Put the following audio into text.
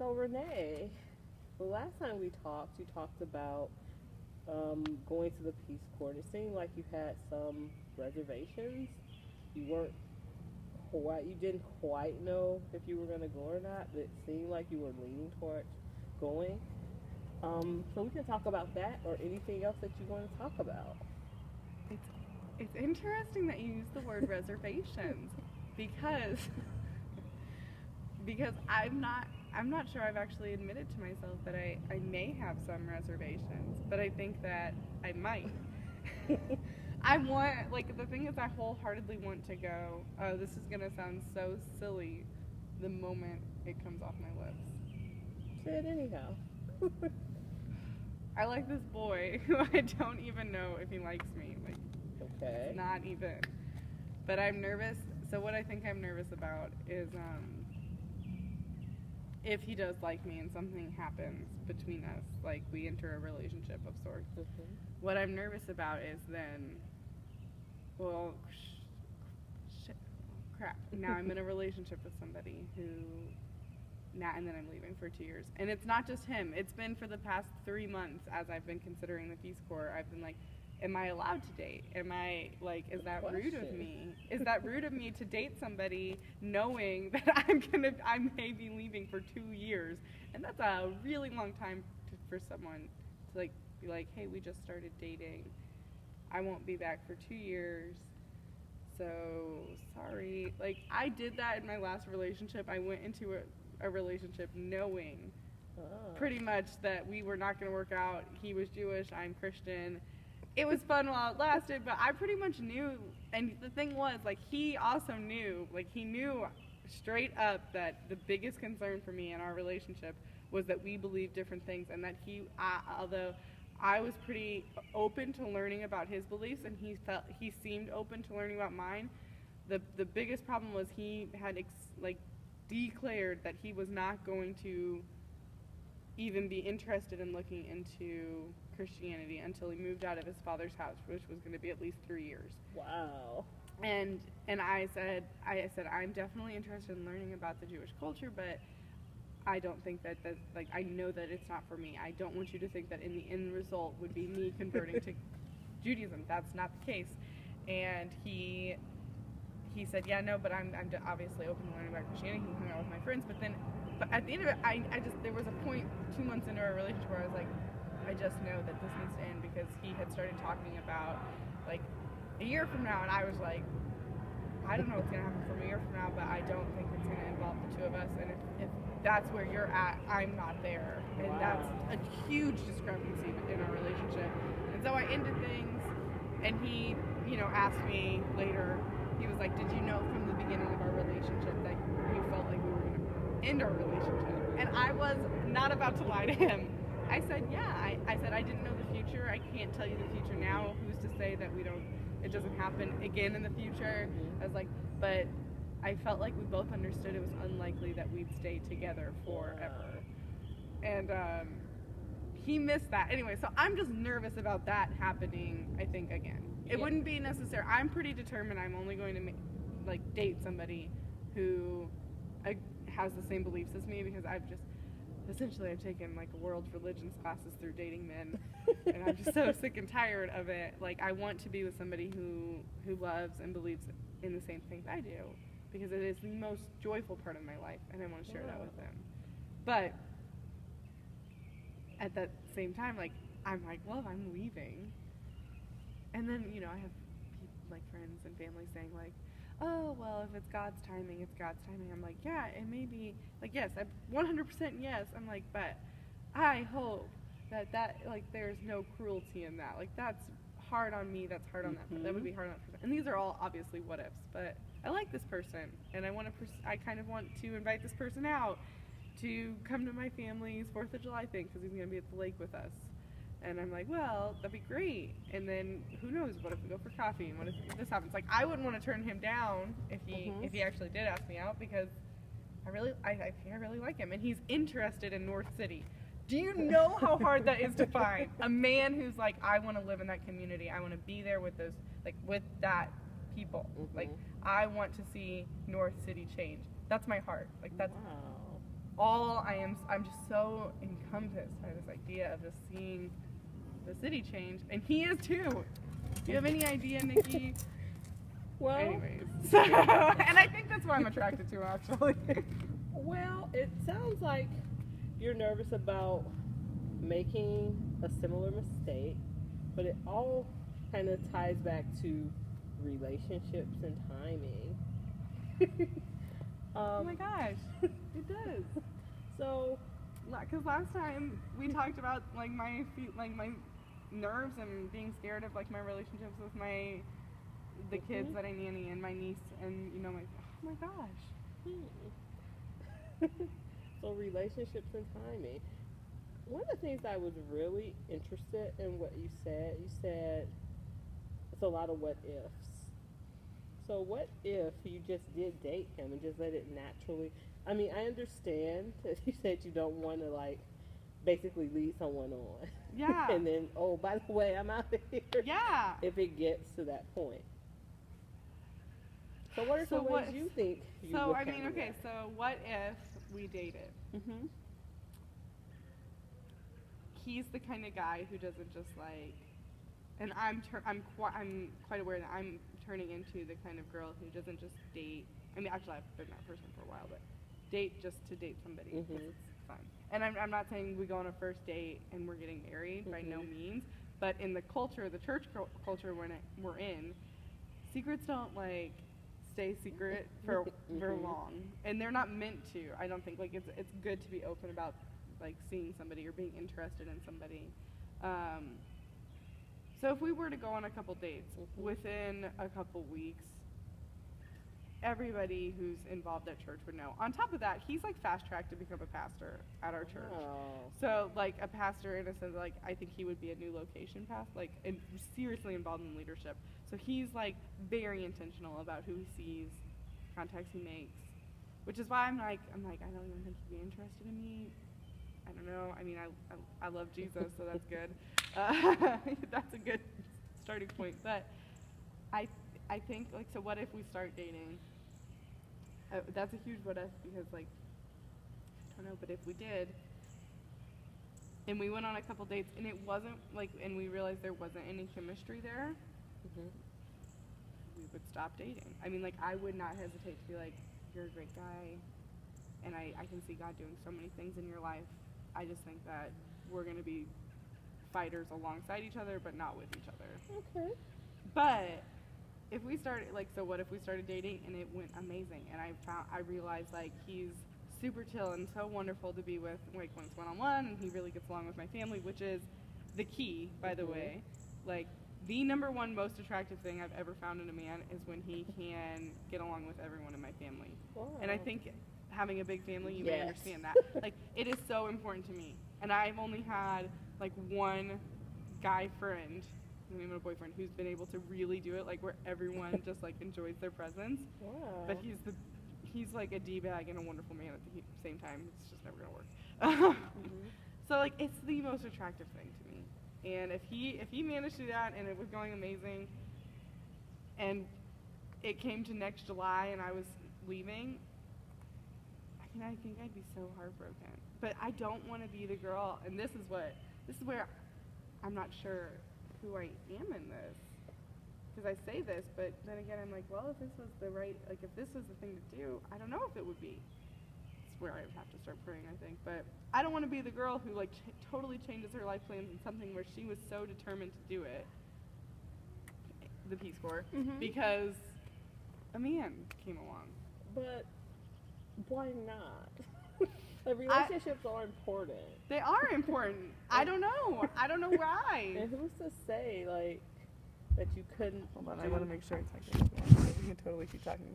So Renee, the last time we talked, you talked about going to the Peace Corps. It seemed like you had some reservations. You weren't you didn't quite know if you were going to go or not, but it seemed like you were leaning towards going. So we can talk about that or anything else that you want to talk about. It's it's interesting that you use the word reservations because because I'm not sure I've actually admitted to myself that I may have some reservations, but I think that I might. I want, like, the thing is, I wholeheartedly want to go. Oh, this is gonna sound so silly the moment it comes off my lips. Say it anyhow. I like this boy who I don't even know if he likes me. Like, Okay. not even. But I'm nervous. So what I think I'm nervous about is if he does like me and something happens between us, like we enter a relationship of sorts. Mm-hmm. What I'm nervous about is then, well, shit, crap. Now I'm in a relationship with somebody who, now and then I'm leaving for 2 years, and it's not just him. It's been for the past 3 months as I've been considering the Peace Corps. I've been like, am I allowed to date? Am I, like, is that rude of me? Is that rude of me to date somebody knowing that I may be leaving for 2 years? And that's a really long time for someone to, like, be like, hey, we just started dating. I won't be back for 2 years. So, sorry. Like, I did that in my last relationship. I went into a relationship knowing Oh. pretty much that we were not going to work out. He was Jewish, I'm Christian. It was fun while it lasted, but I pretty much knew, and the thing was, like, he also knew, like, he knew straight up that the biggest concern for me in our relationship was that we believed different things, and that although I was pretty open to learning about his beliefs, and he seemed open to learning about mine, the biggest problem was he had declared that he was not going to even be interested in looking into Christianity until he moved out of his father's house, which was going to be at least 3 years. Wow. And I said I'm definitely interested in learning about the Jewish culture, but I don't think that like, I know that it's not for me. I don't want you to think that in the end result would be me converting to Judaism. That's not the case. And he said, yeah, no, but I'm obviously open to learning about Christianity. He hung out with my friends, but at the end of it, I just, there was a point 2 months into our relationship where I was like, I just know that this needs to end, because he had started talking about, like, a year from now, and I was like, I don't know what's going to happen from a year from now, but I don't think it's going to involve the two of us, and if that's where you're at, I'm not there, and Wow. that's a huge discrepancy in our relationship. And so I ended things, and he, asked me later, he was like, did you know from the beginning of our relationship that you felt like we were going to end our relationship? And I was not about to lie to him. I said, yeah. I said, I didn't know the future. I can't tell you the future now. Who's to say that it doesn't happen again in the future? I was like, but I felt like we both understood it was unlikely that we'd stay together forever. And he missed that. Anyway, so I'm just nervous about that happening, I think, again. It wouldn't be necessary. I'm pretty determined I'm only going to date somebody who has the same beliefs as me, because I've taken like world religions classes through dating men, and I'm just so sick and tired of it. Like, I want to be with somebody who loves and believes in the same things I do, because it is the most joyful part of my life, and I want to share that with them. But at that same time, like, I'm like, well, I'm leaving. And then, I have people, like, friends and family saying, like, oh, well, if it's God's timing, it's God's timing. I'm like, yeah, it may be, like, yes, I'm 100% yes. I'm like, but I hope that, like, there's no cruelty in that. Like, that's hard on me, that's hard on that person. That would be hard on that person. And these are all obviously what ifs, but I like this person, and I kind of want to invite this person out to come to my family's 4th of July thing, because he's going to be at the lake with us. And I'm like, well, that'd be great. And then who knows? What if we go for coffee? And what if this happens? Like, I wouldn't want to turn him down if he actually did ask me out, because I think I really like him, and he's interested in North City. Do you know how hard that is to find? A man who's like, I want to live in that community. I want to be there with those, like, with that people. Like, I want to see North City change. That's my heart. Like, that's. Wow. I'm just so encompassed by this idea of just seeing the city change, and he is too. Do you have any idea, Nikki? Well, Anyways, so, and I think that's why I'm attracted to him, actually. well, it sounds like you're nervous about making a similar mistake, but it all kind of ties back to relationships and timing. Oh my gosh, it does. So, Because last time we talked about like my nerves and being scared of like my relationships with the kids that I nanny and my niece and oh my gosh. so relationships and timing. One of the things I was really interested in what you said it's a lot of what ifs. So what if you just did date him and just let it naturally? I mean, I understand that you said you don't want to like basically lead someone on. Yeah. And then, oh, by the way, I'm out of here. Yeah. If it gets to that point. So what are some ways you think you So would I mean, handle okay. that? So what if we dated? Mhm. He's the kind of guy who doesn't just like, and I'm quite aware that I'm turning into the kind of girl who doesn't just date. I mean, actually, I've been that person for a while, but date just to date somebody. 'Cause Mhm. it's fun. And I'm not saying we go on a first date and we're getting married by no means. But in the culture, the church culture we're in, secrets don't like stay secret for long, and they're not meant to. I don't think like it's good to be open about like seeing somebody or being interested in somebody. So if we were to go on a couple dates, within a couple weeks, everybody who's involved at church would know. On top of that, he's like fast tracked to become a pastor at our church. Oh. So like a pastor in a sense, like I think he would be a new location pastor, like and seriously involved in leadership. So he's like very intentional about who he sees, contacts he makes, which is why I'm like I don't even think he'd be interested in me. I don't know. I mean, I love Jesus, so that's good. That's a good starting point. But I think like so. What if we start dating? That's a huge what if because like I don't know. But if we did, and we went on a couple dates, and it wasn't like, and we realized there wasn't any chemistry there, we would stop dating. I mean, like I would not hesitate to be like, you're a great guy, and I can see God doing so many things in your life. I just think that we're going to be fighters alongside each other, but not with each other. Okay. But if we started, like, so what if we started dating and it went amazing, and I realized, like, he's super chill and so wonderful to be with, like, when it's one-on-one, and he really gets along with my family, which is the key, by the way. Like, the number one most attractive thing I've ever found in a man is when he can get along with everyone in my family. Wow. And I think having a big family, you may Yes. understand that. Like, it is so important to me. And I've only had, like, one guy friend, even a boyfriend, who's been able to really do it, like, where everyone just, like, enjoys their presence. Wow. But he's like a D-bag and a wonderful man at the same time. It's just never gonna work. So, like, it's the most attractive thing to me. And if he managed to do that and it was going amazing, and it came to next July and I was leaving, I think I'd be so heartbroken. But I don't want to be the girl, and this is where I'm not sure who I am in this. Because I say this, but then again I'm like, well, if this was if this was the thing to do, I don't know if it would be. It's where I would have to start praying, I think. But I don't want to be the girl who like totally changes her life plans in something where she was so determined to do it, the Peace Corps, because a man came along. But why not? The relationships are important. They are important. I don't know. I don't know why. And who's to say, like, that you couldn't Hold on, do I want to make sure it's like this. You can totally keep talking.